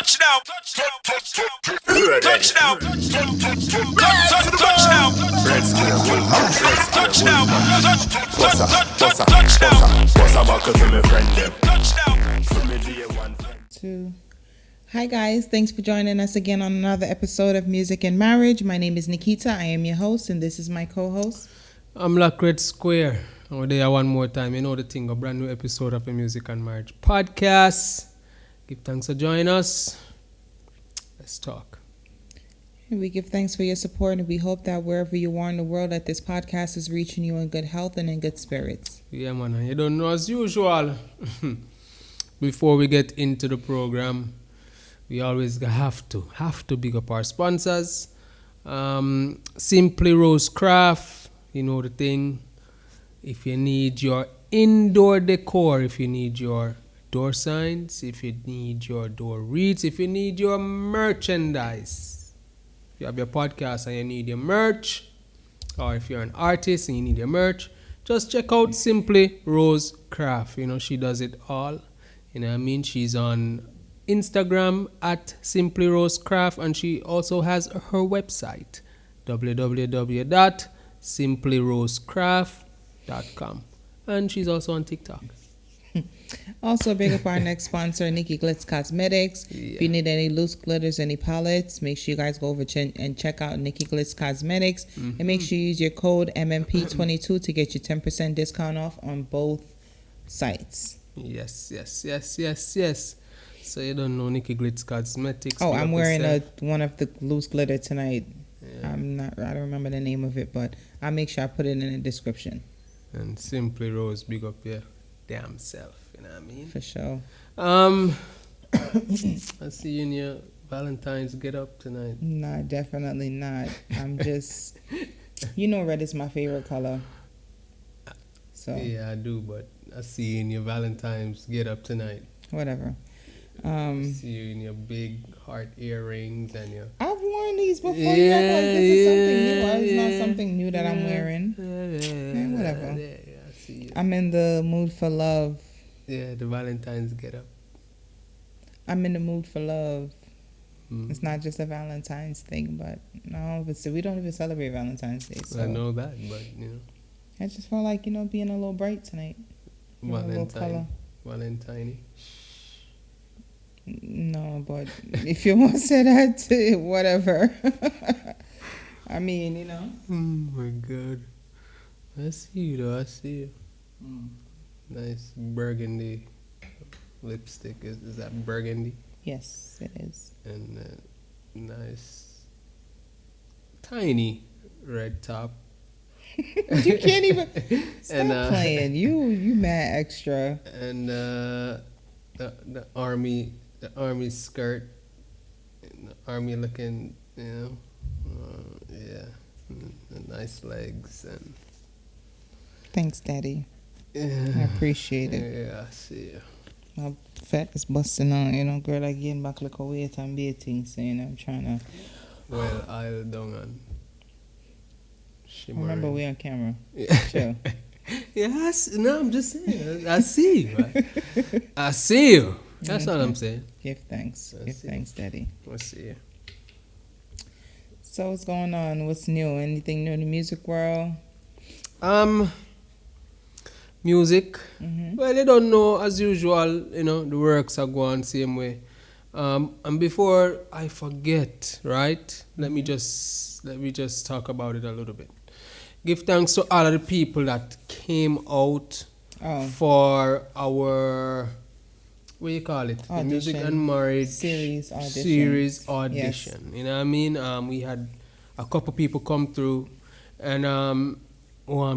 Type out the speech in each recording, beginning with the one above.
Touchdown. Touchdown. Touchdown. Two. Hi guys, thanks for joining us again on another episode of Music and Marriage. My name is Nikita. I am your host, and this is my co-host. I'm Lacred Square. And we're there one more time. You know the thing, a brand new episode of the Music and Marriage podcast. Give thanks for joining us. Let's talk. We give thanks for your support, and we hope that wherever you are in the world, that this podcast is reaching you in good health and in good spirits. Yeah, man. And you don't know, as usual, before we get into the program, we always have to big up our sponsors. Simply Rose Craft, you know the thing. If you need your indoor decor, if you need your door signs, if you need your door wreaths, if you need your merchandise, if you have your podcast and you need your merch, or if you're an artist and you need your merch, just check out Simply Rose Craft. You know, she does it all. You know what I mean? She's on Instagram at Simply Rose Craft, and she also has her website, www.simplyrosecraft.com, and she's also on TikTok. Also, big up our next sponsor, Nikki Glitz Cosmetics. Yeah. If you need any loose glitters, any palettes, make sure you guys go over and check out Nikki Glitz Cosmetics. And make sure you use your code MMP22 to get your 10% discount off on both sites. Yes. So you don't know Nikki Glitz Cosmetics. Oh, big I'm up wearing yourself. one of the loose glitter tonight. Yeah. I don't remember the name of it, but I'll make sure I put it in the description. And Simply Rose, big up your damn self. You know what I mean? For sure. I see you in your Valentines get up tonight. Nah, definitely not. I'm just, red is my favorite color. So Yeah, I do, but I see you in your Valentine's get up tonight. whatever. I see you in your big heart earrings and your... I've worn these before. You act like this is something new. It's not something new that I'm wearing. Whatever. Yeah, I see you. I'm in the mood for love. Yeah, the Valentine's get up. I'm in the mood for love. Mm. It's not just a Valentine's thing, but no, we don't even celebrate Valentine's Day. So I know that, but I just felt like, being a little bright tonight. A little color. Valentine. No, but if you want to say that, whatever. I mean, Oh my God. I see you though, I see you. Nice burgundy lipstick. Is that burgundy? Yes, it is. And nice tiny red top. You can't even stop And, playing. You mad extra. And the army skirt, and the army looking, yeah, the nice legs and. Thanks, Daddy. Yeah. I appreciate it. Yeah, I see you. My fat is busting out, girl. I getting back like a weight and beating, so I'm trying to. Well, I'll down and shimmering. Remember, we on camera. Yeah. Chill. Yes, no, I'm just saying. I see you. Right? I see you. That's all I'm saying. Give thanks. I Give see. thanks, Daddy. I see you. So what's going on? What's new? Anything new in the music world? Music. Mm-hmm. Well, you don't know, as usual, the works are going same way. And before I forget, right? Let me just talk about it a little bit. Give thanks to all of the people that came out for our, what do you call it? The Music and Marriage series audition. Yes. You know what I mean? We had a couple people come through, and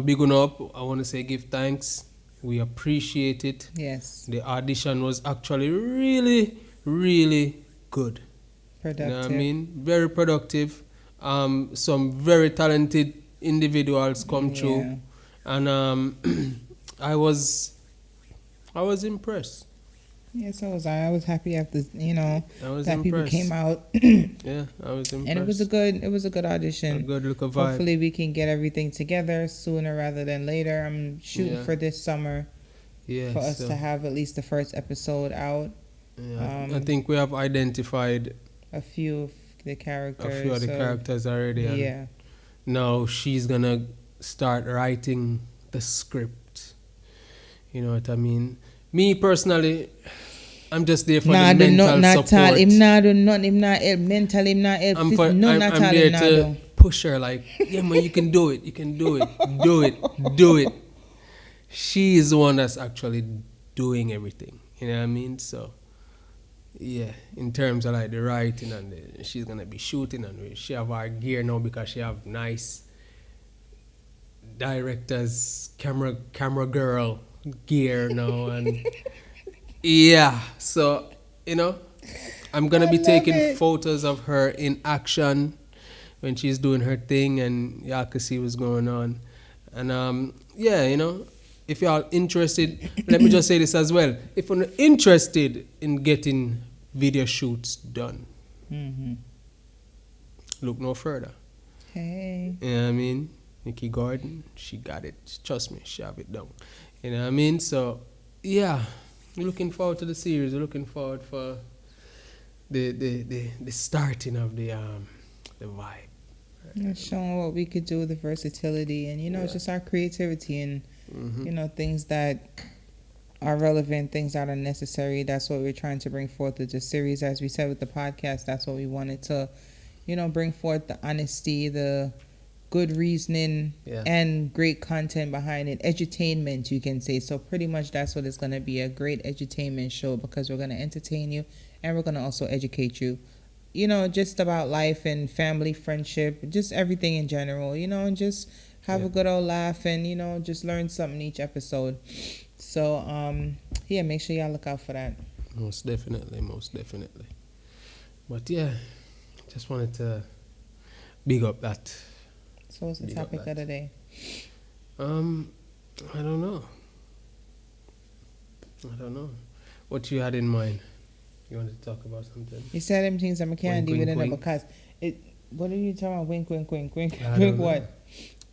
big one up. I want to say give thanks. We appreciate it. Yes. The audition was actually really, really good. Productive. You know what I mean? Very productive. Some very talented individuals come through, and I was impressed. Yes, I was. I was happy after that impressed. people came out. Yeah, I was impressed. And it was a good audition. A good look of vibe. Hopefully we can get everything together sooner rather than later. I'm shooting for this summer Yeah, for us to have at least the first episode out. Yeah, I think we have identified a few of the a characters. few of the so, characters already, and Yeah. now she's gonna start writing the script. You know what I mean? Me personally, I'm just there for Nah, the do mental not all. support. Him nah do nothing. Him nah help mental. Him nah help. None at I'm all. there Him nah to do. push her like, yeah man, you can do it, you can do it, do it, do it. She is the one that's actually doing everything. You know what I mean? So yeah, in terms of like the writing and she's gonna be shooting and she have her gear now because she have nice directors, camera girl gear now and yeah. So you know, I'm gonna I be love taking it. photos of her in action when she's doing her thing, and y'all can see what's going on. And yeah, you know, if y'all interested, let me just say this as well. If you're interested in getting video shoots done, Mm-hmm. look no further. Hey. You know what I mean? Nikki Gordon, she got it. Trust me, she have it done. You know what I mean? So yeah, we're looking forward to the series. We're looking forward for the starting of the vibe. And showing what we could do with the versatility and Yeah. just our creativity and Mhm. things that are relevant, things that are necessary. That's what we're trying to bring forth with the series. As we said with the podcast, that's what we wanted to, bring forth the honesty, the good reasoning, Yeah. and great content behind it. Edutainment, you can say. So pretty much that's what it's going to be, a great edutainment show, because we're going to entertain you and we're going to also educate you. Just about life and family, friendship, just everything in general, and just have Yeah. a good old laugh and, just learn something each episode. So, yeah, make sure y'all look out for that. Most definitely, most definitely. But yeah, just wanted to big up that. So what's the Big up topic that. of the day? I don't know. I don't know. What you had in mind? You wanted to talk about something? You said them things I'm candy Wink, within wink, it wink. because it. What are you talking about? Wink, wink, wink, wink, I wink. don't know. What?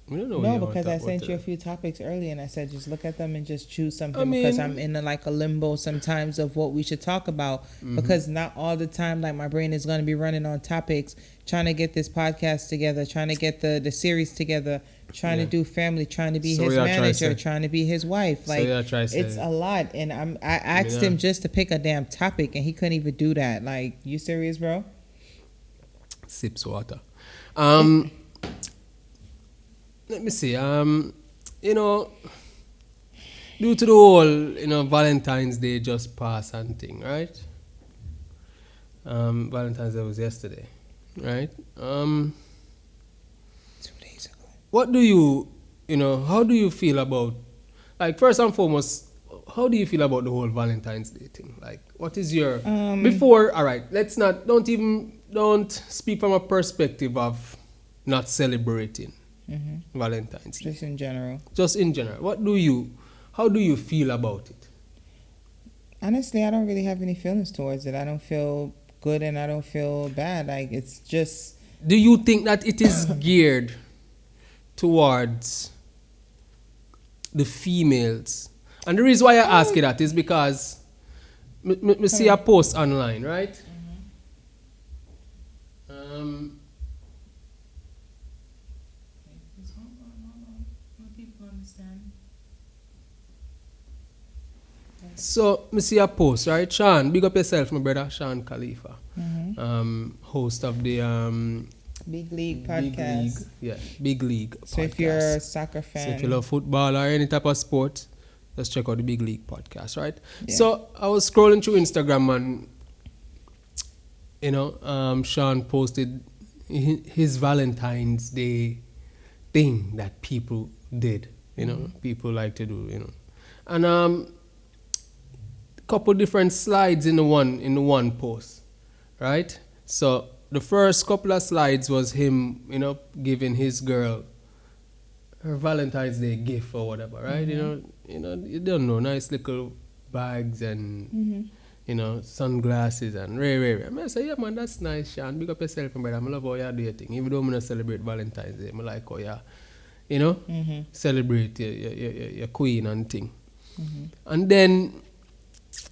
We don't know what No, you want because to I talk sent about you a today. few topics earlier, and I said just look at them and just choose something, I because mean- I'm in a limbo sometimes of what we should talk about, Mm-hmm. because not all the time like my brain is going to be running on topics, trying to get this podcast together, trying to get the series together, trying Yeah. to do family, trying to be So his yeah, try manager, say- trying to be his wife. So Like yeah, try say- it's a lot, and I asked Yeah. him just to pick a damn topic, and he couldn't even do that. Like, you serious, bro? Sips water. Let me see. Due to the whole, Valentine's Day just passed and thing, right? Valentine's Day was yesterday, right? 2 days ago. What do how do you feel about, like, first and foremost, how do you feel about the whole Valentine's Day thing? Like, what is your, before, all right, don't speak from a perspective of not celebrating Valentine's Day. Just in general. Just in general, how do you feel about it? Honestly, I don't really have any feelings towards it. I don't feel good and I don't feel bad. Like, it's just. Do you think that it is geared towards the females? And the reason why I ask you that is because me see a post online, right? So, me see a post, right? Sean, big up yourself, my brother, Sean Khalifa. Host of the Big League Big podcast. League, Big League So podcast. if you're a soccer So fan, if you love football or any type of sport, just check out the Big League podcast, right? Yeah. So I was scrolling through Instagram and Sean posted his Valentine's Day thing that people did, people like to do, and couple different slides in the one post, right? So the first couple of slides was him, giving his girl her Valentine's Day gift or whatever, right? You don't know, nice little bags and sunglasses and rare. I mean, I say, yeah, man, that's nice, Sean. Big up yourself, brother. I love how you do your thing. Even though I don't celebrate Valentine's Day, I like how you, celebrate your queen and thing. And then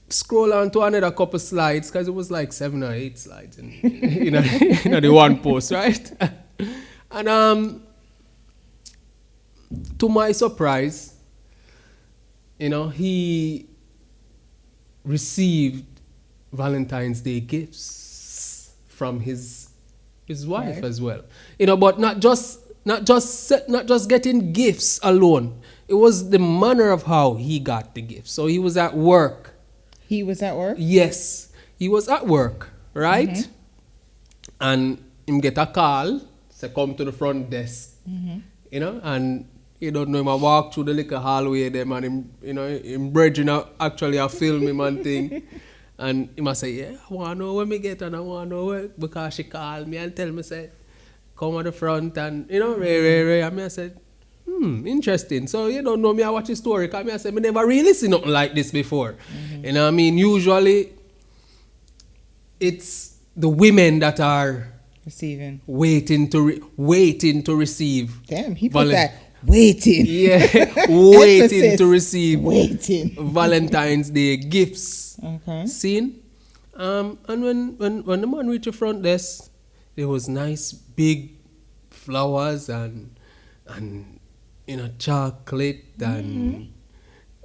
scroll on to another couple slides, because it was like 7 or 8 slides in the one post, right? And to my surprise, he received Valentine's Day gifts from his wife as well. But not just getting gifts alone. It was the manner of how he got the gifts. So he was at work. He was at work? Yes, he was at work, right? Mm-hmm. And him get a call, say come to the front desk, and you don't know him. I walk through the little hallway them, and him brethren actually I film him and thing, and he must say, yeah, I want to know when me get, and I want to know where, because she called me and tell me say, come at the front, and Ray, and me I said, interesting. So you don't know me, I watch the story, because I said, me never really see nothing like this before. Mm-hmm. You know what I mean? Usually, it's the women that are Receiving. waiting to receive. Damn, he put that waiting. Yeah, waiting Emphasis. to receive Waiting. Valentine's Day gifts. Okay. Seen? And when the man reached the front desk, there was nice big flowers and chocolate and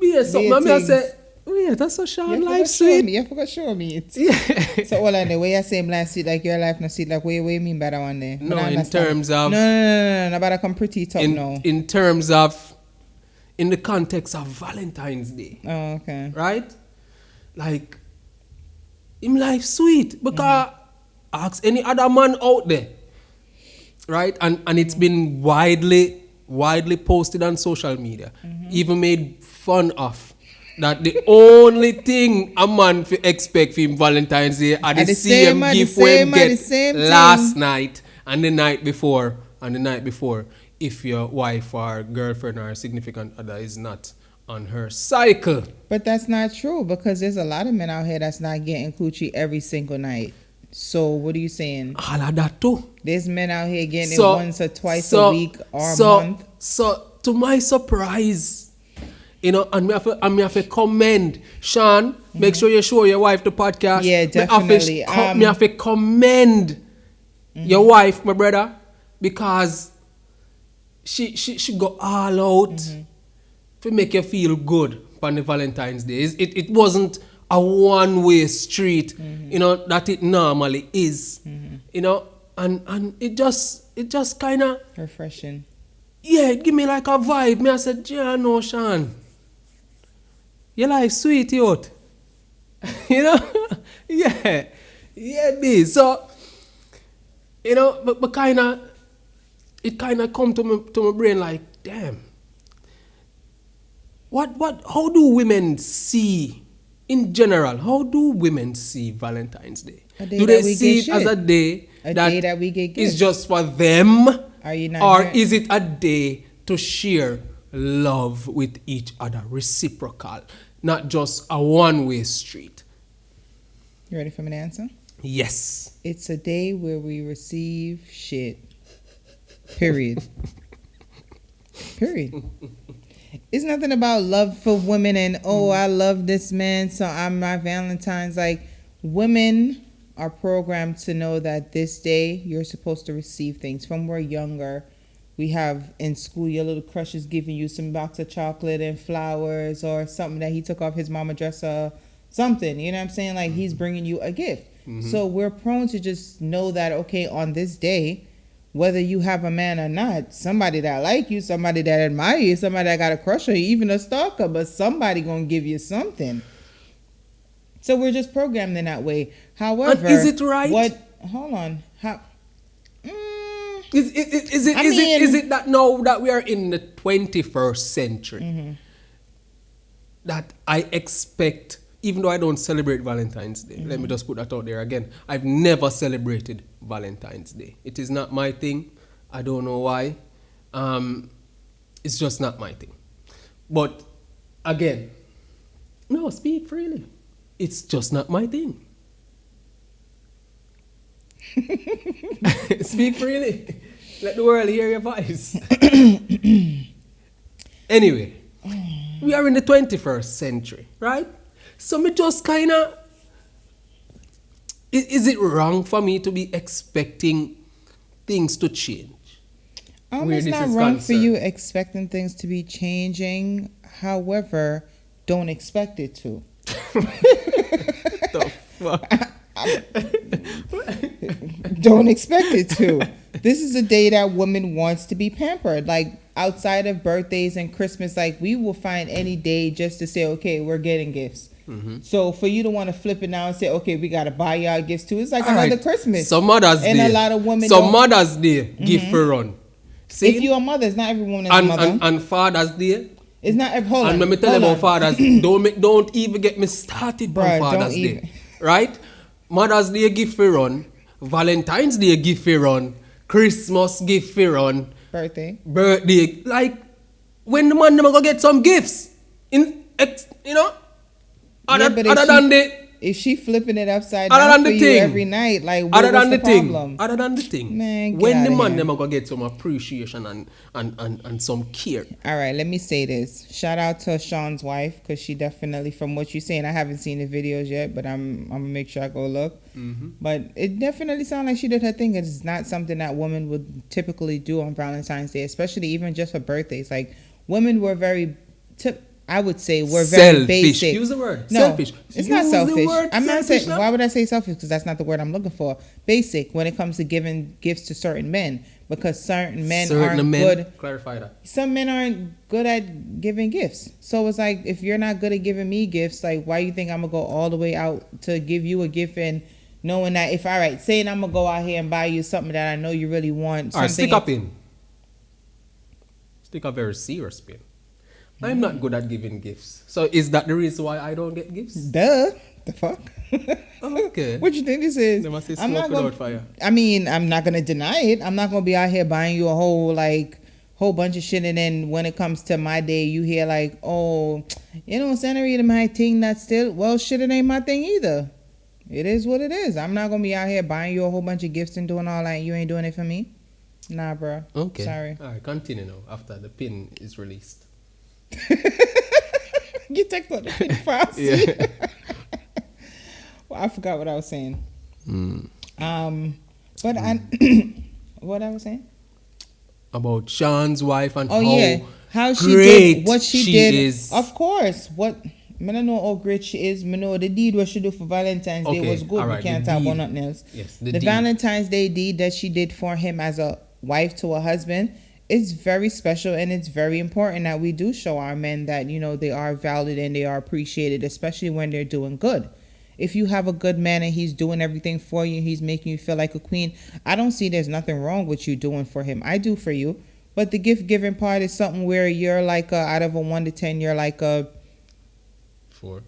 something. I said, yeah, that's so Sean life sweet. You forgot to show me it. Yeah. So all the way you say life sweet like your life not sweet, like what you mean by that one there? No, But I in understand. terms of No, but I come pretty top now. in terms of in the context of Valentine's Day, Oh, okay. right? Like him life sweet because ask any other man out there, right? And it's been widely posted on social media, even made fun of. That the only thing a man expect from Valentine's Day are the same gift we get last night and the night before if your wife or girlfriend or significant other is not on her cycle. But that's not true because there's a lot of men out here that's not getting coochie every single night. So what are you saying? All of that too. There's men out here getting it once or twice a week or a month. So to my surprise, and me have to commend Sean. Make sure you show your wife the podcast. Yeah, definitely. Me have to commend your wife, my brother, because she go all out to make you feel good on the Valentine's Day. It wasn't a one-way street, that it normally is, and it just kind of refreshing. Yeah, it give me like a vibe. Me I said, yeah, no, Sean. Your life sweet, youth. Yeah, B. So, but it kind of come to my brain like, damn. How do women see, in general, how do women see Valentine's Day? Do they see it as a day that we get gifts? Is just for them? Are you not or here? is it a day to share love with each other, reciprocal, not just a one-way street? You ready for me to answer? Yes. It's a day where we receive shit. Period. Period. It's nothing about love for women and, I love this man, so I'm my Valentine's. Like, women are programmed to know that this day you're supposed to receive things. From we're younger, we have in school your little crush is giving you some box of chocolate and flowers or something that he took off his mama dresser, something. You know what I'm saying? Like he's bringing you a gift. So we're prone to just know that, okay, on this day, whether you have a man or not, somebody that like you, somebody that admire you, somebody that got a crush on you, even a stalker, but somebody gonna give you something. So we're just programmed in that way. However, and is it right? Hold on. Is it that now that we are in the 21st century that I expect, even though I don't celebrate Valentine's Day, let me just put that out there again. I've never celebrated Valentine's Day. It is not my thing. I don't know why. It's just not my thing. But again, no, speak freely. It's just not my thing. Speak freely. Let the world hear your voice. Anyway, we are in the 21st century, right? So me just kind of, is it wrong for me to be expecting things to change? Where It's this not is wrong for concerned. you expecting things to be changing. However, don't expect it to. The fuck? Don't expect it to. This is a day that woman wants to be pampered. Like outside of birthdays and Christmas, like we will find any day just to say, okay, we're getting gifts. So for you to want to flip it now and say, okay, we got to buy y'all gifts too, it's like All another right. Christmas. So Mother's And Day. a lot of women So don't- Mother's Day, gift for run. See? If you're a mother, it's not every woman is a mother. And Father's Day. It's not every, hold on. And when me tell you hold about on. Father's don't even get me started Bruh, on Father's don't Day. even. Right? Mother's Day gift for run. Valentine's Day gift for run. Christmas gift for run. Birthday. Like, when the man never go get some gifts. Other but than the... if she flipping it upside Other down than for the you thing. every night, like Other what's than the the thing. problem? Other than the thing. Man, get when the outta man here. never go get some appreciation and some care. All right, let me say this. Shout out to Sean's wife because she definitely, from what you're saying, I haven't seen the videos yet, but I'm gonna make sure I go look. But it definitely sounds like she did her thing. It's not something that women would typically do on Valentine's Day, especially even just for birthdays. Like women were very, I would say, we're very Selfish. basic. Use the word. No, Selfish. it's not Use the selfish. word I'm not selfish saying. now. Why would I say selfish? Because that's not the word I'm looking for. Basic when it comes to giving gifts to certain men, because certain men aren't good. Clarify that. Some men aren't good at giving gifts. So it's like, if you're not good at giving me gifts, like why you think I'm gonna go all the way out to give you a gift and knowing that if saying I'm gonna go out here and buy you something that I know you really want. All right, Something stick up in. Stick a very serious pin. I'm not good at giving gifts. So is that the reason why I don't get gifts? Duh. The fuck? Okay. What you think this is? They must say I'm not smoke gonna, without fire. I mean, I'm not gonna deny it. I'm not gonna be out here buying you a whole bunch of shit, and then when it comes to my day, you hear like, oh, Senorita, my thing. That's still, well, shit, it ain't my thing either. It is what it is. I'm not gonna be out here buying you a whole bunch of gifts and doing all that. You ain't doing it for me. Nah, bro. Okay. Sorry. All right, continue now after the pin is released. You take out the pin fast. Yeah. Well, I forgot what I was saying. But what I was saying? About Sean's wife and how she great did what she did. is. Of course, what I don't know how great she is. I know the deed what she do for Valentine's Day was good. alright, We can't the talk about deed. nothing else. Yes, the deed. Valentine's Day deed that she did for him as a wife to a husband is very special, and it's very important that we do show our men that they are valued and they are appreciated, especially when they're doing good. If you have a good man and he's doing everything for you, he's making you feel like a queen, I don't see there's nothing wrong with you doing for him. I do for you. But the gift giving part is something where you're like out of a 1 to 10, you're like a 4.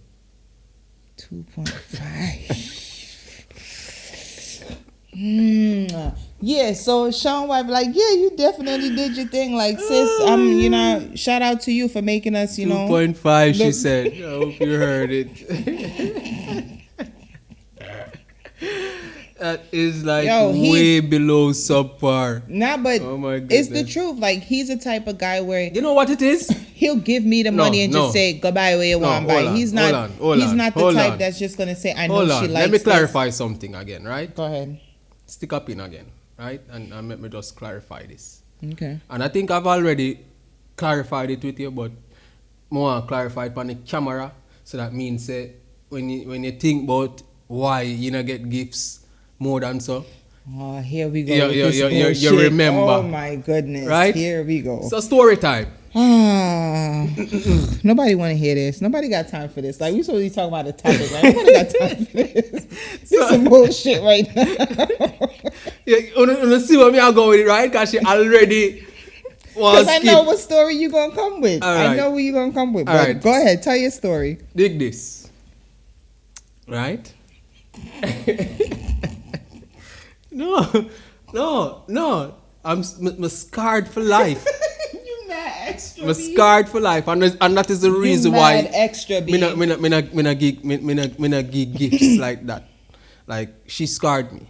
2.5. Yeah, so Sean wife you definitely did your thing. Like, sis, shout out to you for making us, 2.5, she look- said. I hope you heard it. That is way below subpar. Nah, but Oh my it's the goodness. truth. Like, he's the type of guy where You know what it is? he'll give me the money and just say, go buy what you want to buy. He's not the type that's just going to say, I know Hold she on. likes Let me this. clarify something again, right? Go ahead. Stick up in again, right? And let me just clarify this. Okay. And I think I've already clarified it with you, but more clarified on the camera. So that means when you think about why you not get gifts more than so. Oh, here we go. You with this bullshit. remember. Oh my goodness. Right? Here we go. So story time. Nobody want to hear this. Nobody got time for this. Like, we supposed to be talking about the topic, right? Nobody got time for this. This is some bullshit right now. You see what me I go with it, right? Because she already was Because I know what story you going to come with. All I right. know what you going to come with. All But right. go ahead. Tell your story. Dig this. Right? No. I'm scarred for life. You mad extra, I'm scarred for life, and that is the reason why extra, me not give gifts like that. Like, she scarred me.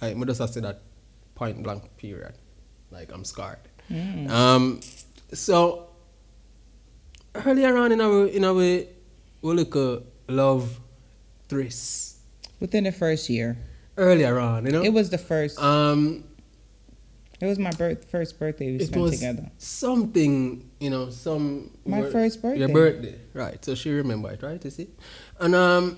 Like, me just have to say that point blank period. Like, I'm scarred. So earlier on in our look love tryst Within the first year. earlier on, you know. It was the first. It was my first birthday we It spent was together. something, you know, My first birthday. Your birthday, right? So she remembered it, right? You see, and I'm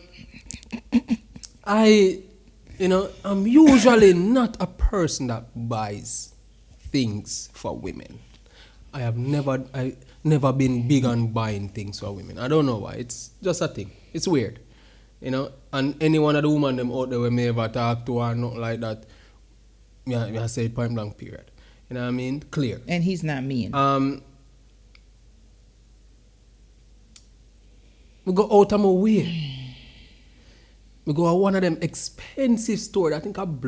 usually not a person that buys things for women. I never been big on buying things for women. I don't know why. It's just a thing. It's weird, you know. And any one of the women them out there we may ever talk to or nothing like that, I say it point blank period. You know what I mean? Clear. And he's not mean. We go out of my way. We go to one of them expensive stores. I think not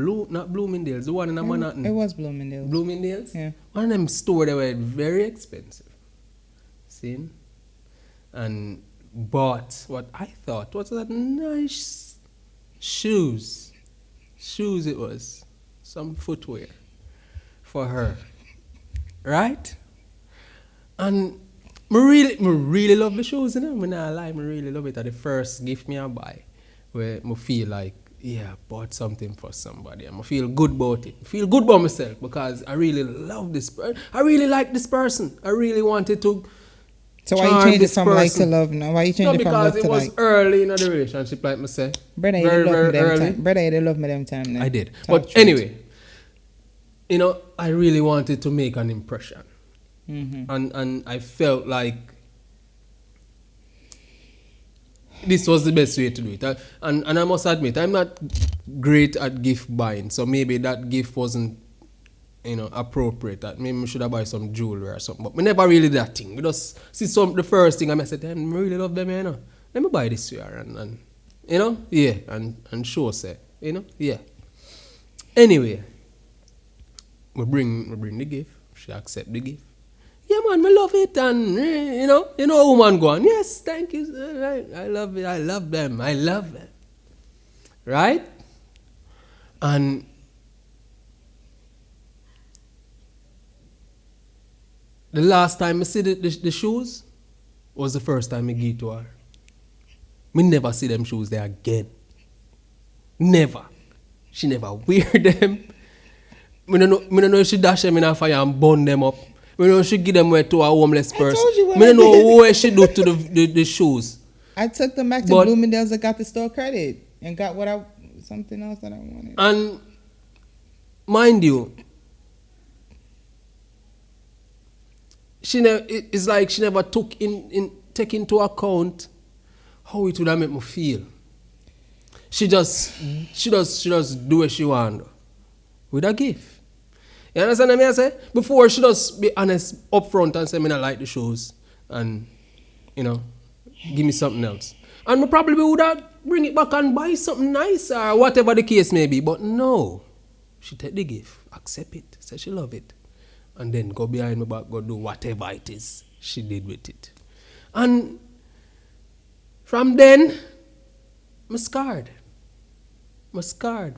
Bloomingdale's, the one in Manhattan. It was Bloomingdale's. Bloomingdale's? Yeah. One of them stores that were very expensive. See? And bought what I thought was a nice shoes. Shoes it was. Some footwear for her. Right? And I really love the shoes, you know. I'm not lie, I really love it. At the first gift me I buy, where I feel like, yeah, I bought something for somebody. And I feel good about it. I feel good about myself because I really love this person. I really like this person. I really wanted to. So why you change it from like to love now? Why you change it from love to like? Because it was early in the relationship, like I say. Brother, you love me them time now. I did. But anyway, you know, I really wanted to make an impression. Mm-hmm. And I felt like this was the best way to do it. And I must admit, I'm not great at gift buying. So maybe that gift wasn't, you know, appropriate. That maybe we should have bought some jewelry or something. But we never really did that thing. We just see the first thing I said, I really love them, you know. Let me buy this year and you know, yeah, and show say, you know, yeah. Anyway, we bring the gift. She accept the gift. Yeah, man, we love it, and you know, a woman going, yes, thank you, I love it, I love them, right? And the last time I see the shoes was the first time I give to her. Me never see them shoes there again. Never. She never wear them. Me don't know if she dash them in a fire and burn them up. Me don't know if she give them away to a homeless person. Me don't know what she do to the shoes. I took them back to Bloomingdale's and got the store credit and got something else that I wanted. And mind you, it's like she never take into account how it would have made me feel. She just do what she want with a gift. You understand what I say? Before she just be honest upfront and say, I don't like the shoes and, you know, give me something else. And I probably would have bring it back and buy something nice or whatever the case may be. But no, she take the gift, accept it, say she love it, and then go behind my back, go do whatever it is she did with it. And from then, I'm scarred. I'm scarred.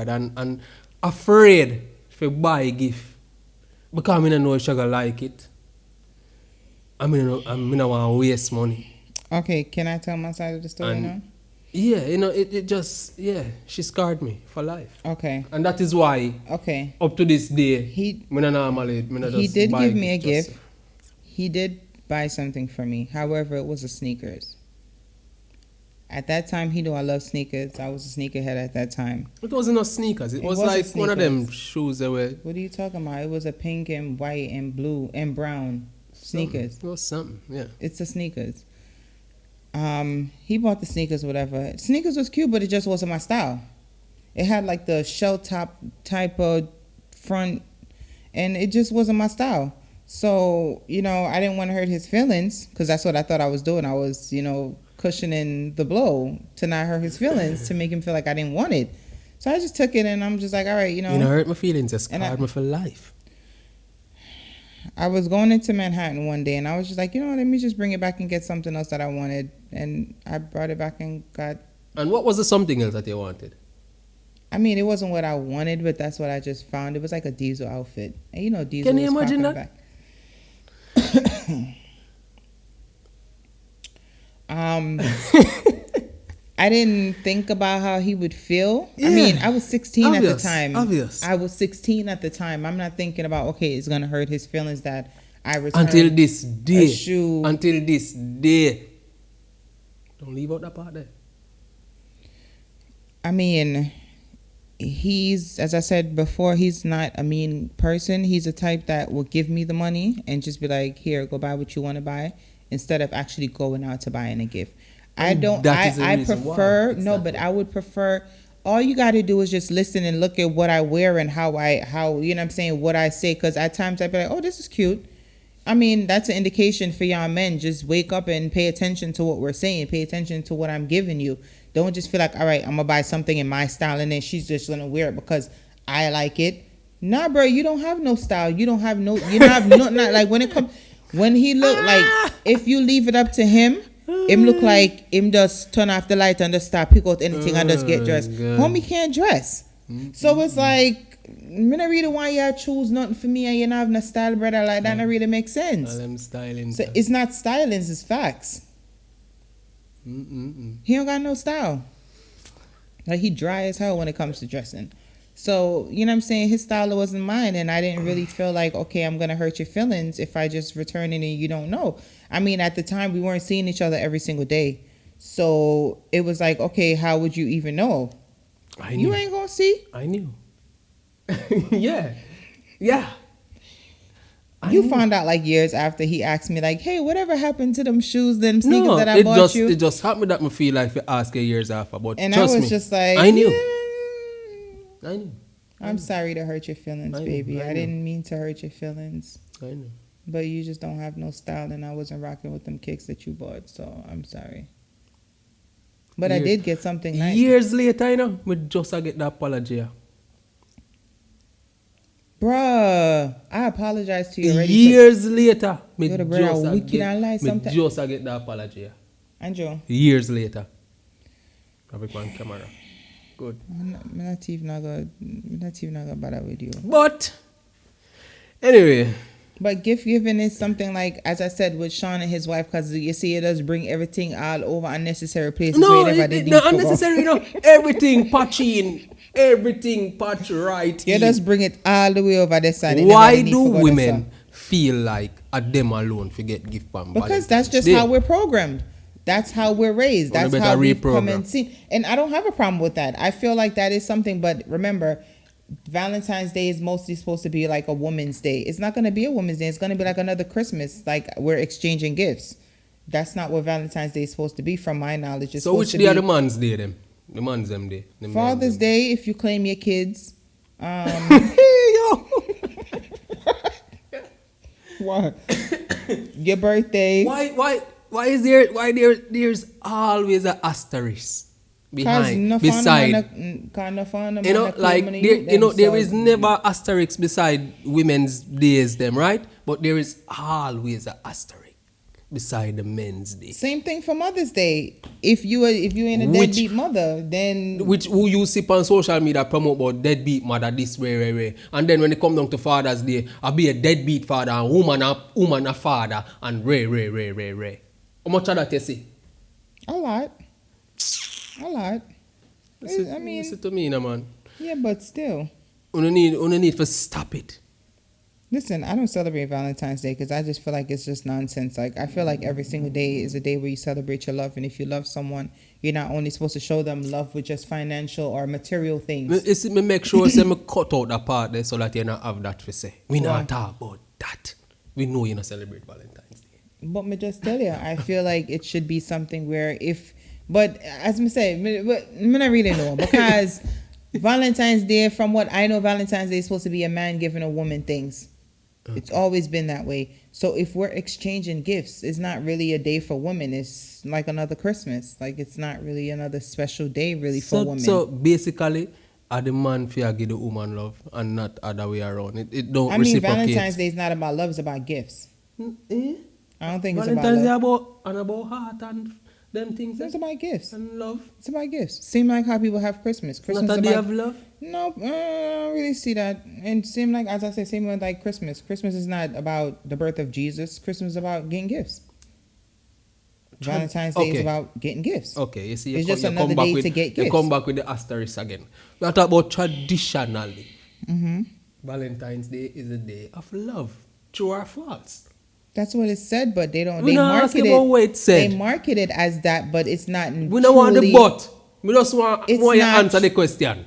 And afraid to buy a gift. Because I don't know if she's going to like it. I don't want to waste money. Okay, can I tell my side of the story now? Yeah, you know, it just, yeah, she scarred me for life. Okay. And that is why, up to this day, he did give me a gift. He did buy something for me. However, it was a sneakers. At that time, he knew I love sneakers. I was a sneakerhead at that time. It wasn't no sneakers. It was like sneakers. One of them shoes that were... What are you talking about? It was a pink and white and blue and brown sneakers. It was something, yeah. It's the sneakers. He bought the sneakers, whatever. Sneakers was cute, but it just wasn't my style. It had like the shell top type of front, and it just wasn't my style. So, you know, I didn't want to hurt his feelings because that's what I thought I was doing. I was, you know, cushioning the blow to not hurt his feelings, to make him feel like I didn't want it. So I just took it, and I'm just like, all right, you know. You know, hurt my feelings, just scarred me for life. I was going into Manhattan one day, and I was just like, you know, let me just bring it back and get something else that I wanted. And I brought it back and got... And what was the something else that you wanted? I mean, it wasn't what I wanted, but that's what I just found. It was like a Diesel outfit. And you know, Diesel. Can you imagine that? I didn't think about how he would feel. Yeah. I mean, I was 16 at the time. Obvious. I was 16 at the time. I'm not thinking about, okay, it's going to hurt his feelings that I returned Until this day. a shoe. Until this day. Don't leave out that part there. I mean, he's, as I said before, he's not a mean person. He's a type that will give me the money and just be like, here, go buy what you want to buy, instead of actually going out to buying a gift. I prefer, no, but I would prefer, all you got to do is just listen and look at what I wear and how, you know what I'm saying, what I say. Because at times I'd be like, oh, this is cute. I mean, that's an indication for y'all men. Just wake up and pay attention to what we're saying. Pay attention to what I'm giving you. Don't just feel like, all right, I'm going to buy something in my style and then she's just going to wear it because I like it. Nah, bro, you don't have no style. You don't have no, you don't have no, not like when he look like, if you leave it up to him look like him just turn off the light and just start pick out anything and just get dressed. God. Homie can't dress. So it's like, I don't really want you to choose nothing for me and you don't have no style, brother. Like that don't really make sense. So it's not styling, it's facts. He don't got no style. Like he dry as hell when it comes to dressing. So, you know what I'm saying? His style wasn't mine, and I didn't really feel like, okay, I'm going to hurt your feelings if I just return it and you don't know. I mean, at the time, we weren't seeing each other every single day. So it was like, okay, how would you even know? I knew. You ain't going to see? I knew. Yeah. Yeah. You found out like years after he asked me, like, hey, whatever happened to them shoes, them sneakers that I bought you? It just happened that me feel like to ask you years after. But and trust I was me, just like, I knew. Yeah. I knew. I'm sorry to hurt your feelings, baby. I didn't mean to hurt your feelings. I know. But you just don't have no style, and I wasn't rocking with them kicks that you bought, so I'm sorry. But I did get something nice. Years later, you know, we just get the apology. Bruh, I apologize to you already. Years later, me You're the just brother wicked and lie sometimes. just get the apology. Andrew. Years later. Have it on camera. Good. I'm not even gonna bother with you. But anyway. But gift giving is something like, as I said, with Sean and his wife, because you see, it does bring everything all over unnecessary places. No, not unnecessary. No, everything patching, everything patch right. You just bring it all the way over this side. Why do women feel like at them alone forget gift pam? Because that's just how we're programmed. That's how we're raised. That's how we've come and seen. And I don't have a problem with that. I feel like that is something. But remember, Valentine's Day is mostly supposed to be like a woman's day. It's not going to be a woman's day. It's going to be like another Christmas. Like we're exchanging gifts. That's not what Valentine's Day is supposed to be, from my knowledge. It's so which day are the man's day then? The man's them day. Father's Day, if you claim your kids. What? Your birthday. Why is there's always an asterisk beside there is never asterisk beside women's days them, right? But there is always an asterisk beside the men's day. Same thing for Mother's Day. If you ain't a deadbeat mother, then who you see on social media promote about deadbeat mother this way, and then when it come down to Father's Day, I'll be a deadbeat father and woman a father and ray. How much of that you see? A lot. Listen to me, man. Yeah, but still. You need to stop it. Listen, I don't celebrate Valentine's Day because I just feel like it's just nonsense. Like, I feel like every single day is a day where you celebrate your love. And if you love someone, you're not only supposed to show them love with just financial or material things. Me make sure I cut out that part there so that you not have that to say. We not talk about that. We know you not celebrate Valentine's Day. But me just tell you, I feel like it should be something where but as me say, me not really know, because Valentine's Day, from what I know, Valentine's Day is supposed to be a man giving a woman things. Okay. It's always been that way. So if we're exchanging gifts, it's not really a day for women. It's like another Christmas. Like, it's not really another special day really for women. So basically, the man fear give the woman love and not other way around. It don't reciprocate. Valentine's Day is not about love, it's about gifts. I don't think it's about love. Valentine's Day about heart and them things. It's about gifts. And love. It's about gifts. Seem like how people have Christmas. Christmas not a day of love? No, I don't really see that. And seem like, as I say, same with like Christmas. Christmas is not about the birth of Jesus. Christmas is about getting gifts. Valentine's Day is Okay. about getting gifts. Okay, you see, It's just you another come back day with, to get you gifts. come back with the asterisk again. We are talking about traditionally. Mm-hmm. Valentine's Day is a day of love. True or false? That's what it said, but they don't. We They not market asking about it. what it said. They market it as that, but it's not. We don't want the truly- but. We just want It's more you not answer the question.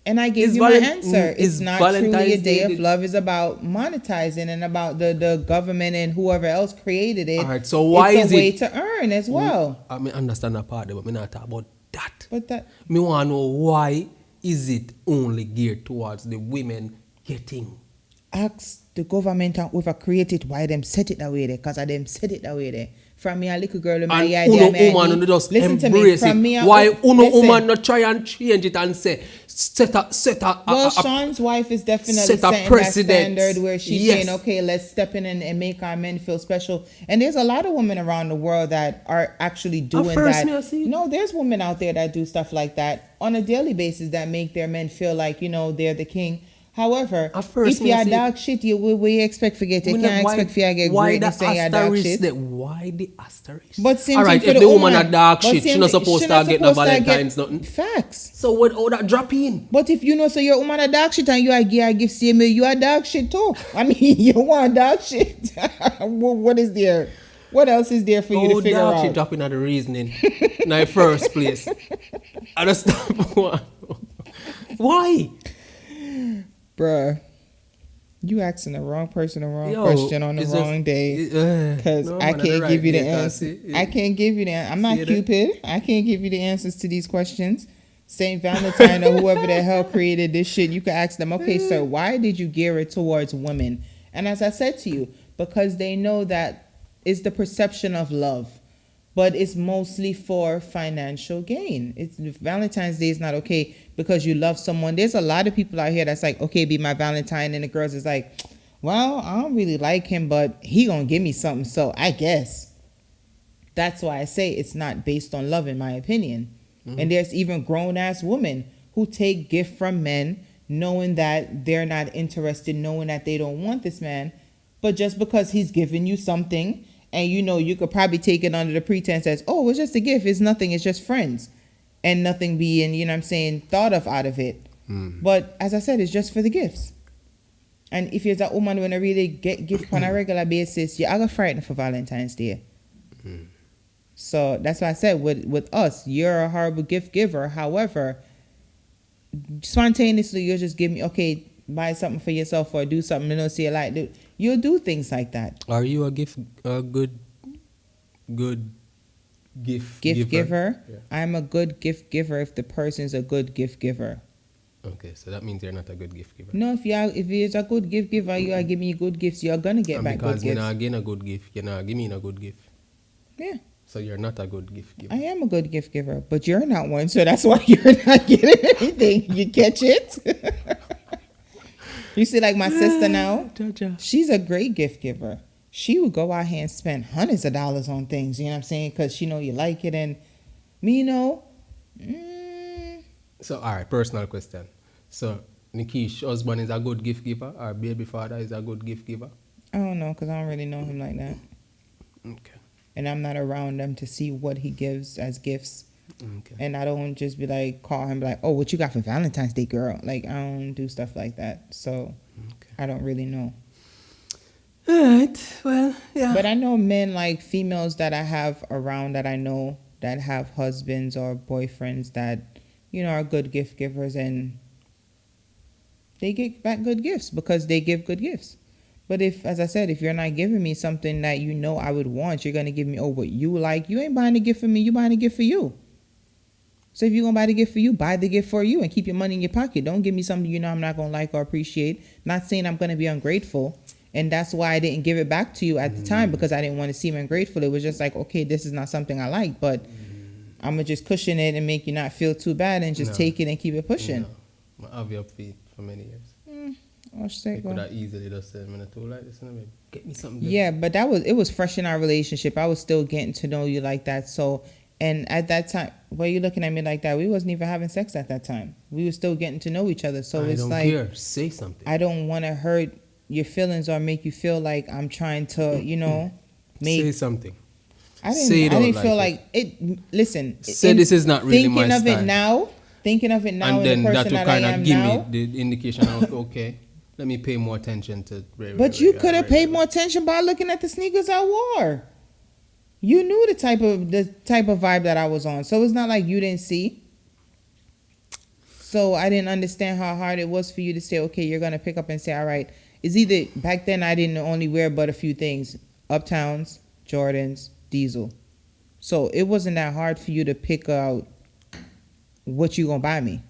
And I gave Is you my Valen- answer. It's is not truly a Valentine's day Day of the- love. It's about monetizing and about the government and whoever else created it. Alright, so why it's is a way it- to earn as well. I mean, understand that part, but me not talk about that. But that Me want to know why is it only geared towards the women getting? ask the government and whoever created why them set it that way there, because of them set it that way there. From me a little girl in my And yard, uno there, woman just listen to me. embrace From it. me, Why uno listen. woman not try and change it and say set a Well, Sean's wife is definitely set a setting that precedent. standard where she's Yes. saying, okay, let's step in and make our men feel special. And there's a lot of women around the world that are actually doing first that. me I see it. No, there's women out there that do stuff like that on a daily basis that make their men feel like, they're the king. However, At first if me I you're see it. dog shit, we expect forget. You Me not- can't expect for you to get why greatness the and you're dog asterisk shit. there? Why the asterisk? But same Alright, thing for if the the woman woman. a dark But shit, she same not thing- supposed she to not get no supposed to get- Valentine's nothing. Facts. So what all that drop in? But if you know, so your woman a dog shit and you are give same, you are dog shit too. I mean, you want dog shit. What is there? What else is there for you to figure dog out? shit dropping at the reasoning in the first place. I just stop. Why? Bruh, you asking the wrong person the wrong Yo, question on the it's wrong just- day. Because no, I man, on the can't right give you the day, can't answer. see. I can't give you the answer. I'm not See it? Cupid. I can't give you the answers to these questions. Saint Valentine or whoever the hell created this shit, you can ask them, okay, sir, why did you gear it towards women? And as I said to you, because they know that it's the perception of love, but it's mostly for financial gain. It's Valentine's Day is not okay because you love someone. There's a lot of people out here that's like, okay, be my Valentine, and the girls is like, well, I don't really like him, but he gonna give me something, so I guess. That's why I say it's not based on love, in my opinion. And there's even grown-ass women who take gift from men knowing that they're not interested, knowing that they don't want this man, but just because he's giving you something, and you could probably take it under the pretense as, oh, it's just a gift, it's nothing, it's just friends, and nothing being, thought of out of it. But as I said, it's just for the gifts. And if you're a woman when I really get gift on a regular basis, you're gonna frightened for Valentine's Day. So that's why I said with us, you're a horrible gift giver. However, spontaneously, you'll just give me, okay, buy something for yourself or do something, see you like it. You'll do things like that. Are you a good gift Giver. Yeah. I'm a good gift giver if the person's a good gift giver. Okay, so that means you're not a good gift giver. No, if you're a good gift giver, you are giving me good gifts, you're gonna get And back good because me gifts. not getting a good gift, you're not giving me a good gift. Yeah. So you're not a good gift giver. I am a good gift giver, but you're not one, so that's why you're not getting anything. You catch it? You see, like my sister now, she's a great gift giver. She would go out here and spend hundreds of dollars on things, you know what I'm saying? Because she know you like it. And me, So, all right, personal question. So, Niki's husband is a good gift giver, or baby father is a good gift giver? I don't know, because I don't really know him like that. Okay. And I'm not around them to see what he gives as gifts. Okay. And I don't just be like, call him like, oh, what you got for Valentine's Day, girl? Like, I don't do stuff like that. So I don't really know. All right. Well, yeah. But I know men, like females that I have around that I know that have husbands or boyfriends that, are good gift givers, and they get back good gifts because they give good gifts. But if, as I said, if you're not giving me something that I would want, you're going to give me, what you like. You ain't buying a gift for me. You buying a gift for you. So if you're going to buy the gift for you, buy the gift for you and keep your money in your pocket. Don't give me something I'm not going to like or appreciate. Not saying I'm going to be ungrateful. And that's why I didn't give it back to you at the time, because I didn't want to seem ungrateful. It was just like, okay, this is not something I like, but I'm going to just cushion it and make you not feel too bad and just take it and keep it pushing. No. I have your feet for many years. I You could have easily just said, I'm too like this, and get me something. Yeah, but it was fresh in our relationship. I was still getting to know you like that. So, and at that time, why are you looking at me like that? We wasn't even having sex at that time. We were still getting to know each other. So I it's don't like, care. Say something. I don't want to hurt your feelings or make you feel like I'm trying to, Say make. something. I Say you didn't. I don't didn't feel like like it. Listen. Say this is not really my thinking of style. it now. Thinking of it now, And and the then that person will that I kind of am give now. me the indication of, okay, let me pay more attention to. But you could have paid more attention by looking at the sneakers I wore. You knew the type of vibe that I was on, so it's not like you didn't see. So I didn't understand how hard it was for you to say, okay, you're gonna pick up and say, all right. It's either back then I didn't only wear but a few things: Uptowns, Jordans, Diesel. So it wasn't that hard for you to pick out what you gonna buy me.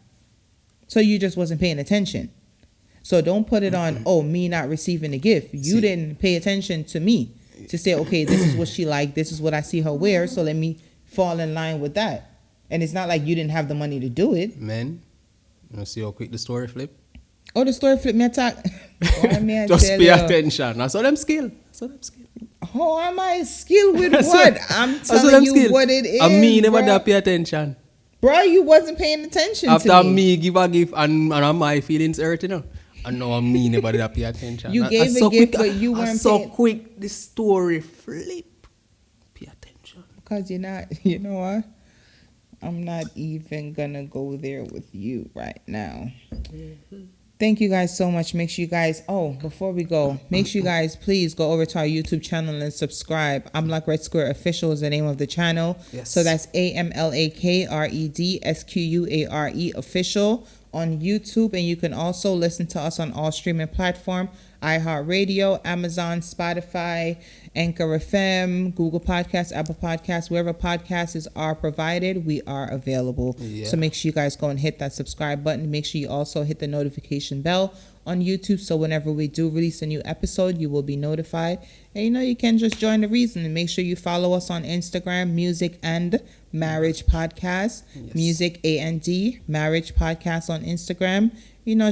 So you just wasn't paying attention. So don't put it on, oh, me not receiving the gift. You See. didn't pay attention to me to say, okay, this is what she like, this is what I see her wear, so let me fall in line with that. And it's not like you didn't have the money to do it. Men, you see how quick the story flip? Oh, the story flip me attack. Just pay attention. That's all them skill. Oh, am I skilled with That's what? what- I'm that's what telling I'm you skilled. what it is. And me never bruh. da pay attention. Bro, you wasn't paying attention After to me. me give a gift and my feelings hurt, you know. And now me never da pay attention. You And gave a so gift, quick, but you weren't so paying. quick the story flip. Pay attention. Because you're not, you know what? I'm not even gonna go there with you right now. Thank you guys so much. Make sure you guys, before we go, make sure you guys please go over to our YouTube channel and subscribe. I'm Black Red Square Official is the name of the channel. Yes. So that's AMLAKREDSQUARE Official on YouTube. And you can also listen to us on all streaming platforms: iHeartRadio, Amazon, Spotify, Anchor FM, Google Podcasts, Apple Podcasts, wherever podcasts are provided, we are available. Yeah. So make sure you guys go and hit that subscribe button. Make sure you also hit the notification bell on YouTube, so whenever we do release a new episode, you will be notified. And you can just join the reason. And make sure you follow us on Instagram, Music and Marriage Podcast. Yes. Music A&D Marriage Podcast on Instagram.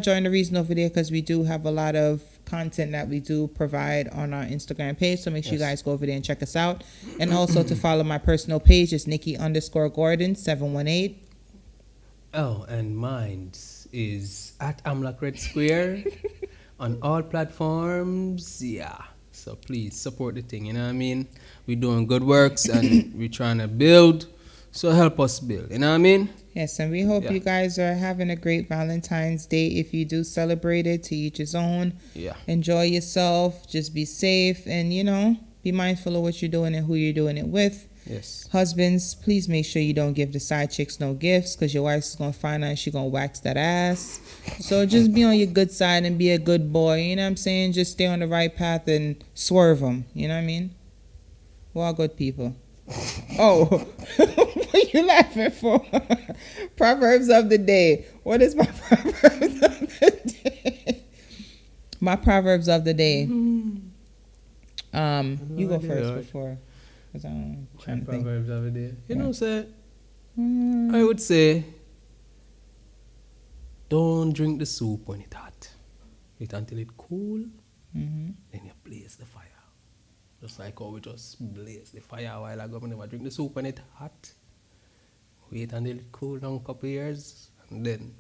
Join the reason over there, because we do have a lot of content that we do provide on our Instagram page. So make sure you guys go over there and check us out. And also to follow my personal page is Nikki_Gordon 718. Oh, and mine is at Amlak Red Square on all platforms. Yeah. So please support the thing, you know what I mean? We're doing good works and we're trying to build. So help us build, you know what I mean? Yes, and we hope Yeah. you guys are having a great Valentine's Day. If you do celebrate it, to each his own. Yeah. Enjoy yourself. Just be safe and, be mindful of what you're doing and who you're doing it with. Yes. Husbands, please make sure you don't give the side chicks no gifts, because your wife's going to find out and she's going to wax that ass. So just be on your good side and be a good boy. You know what I'm saying? Just stay on the right path and swerve them. You know what I mean? We're all good people. Oh, what are you laughing for? Proverbs of the day. What is my Proverbs of the day? My Proverbs of the day. You go first before, because I'm trying to think. Proverbs of the day. You Yeah. know, say, Mm, I would say, don't drink the soup when it's hot. Wait until it cool, mhm. then you blaze the fire. Just like how we just blaze the fire a while ago. I never drink the soup when it's hot. Wait until it cool down a couple years, and then,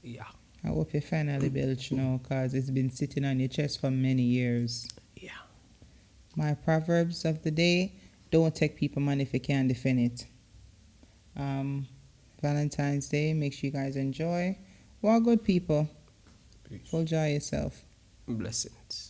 yeah. I hope you finally belch now, because it's been sitting on your chest for many years. Yeah. My Proverbs of the day: don't take people money if you can't defend it. Valentine's Day, make sure you guys enjoy. We're all good people. Peace. Enjoy yourself. Blessings.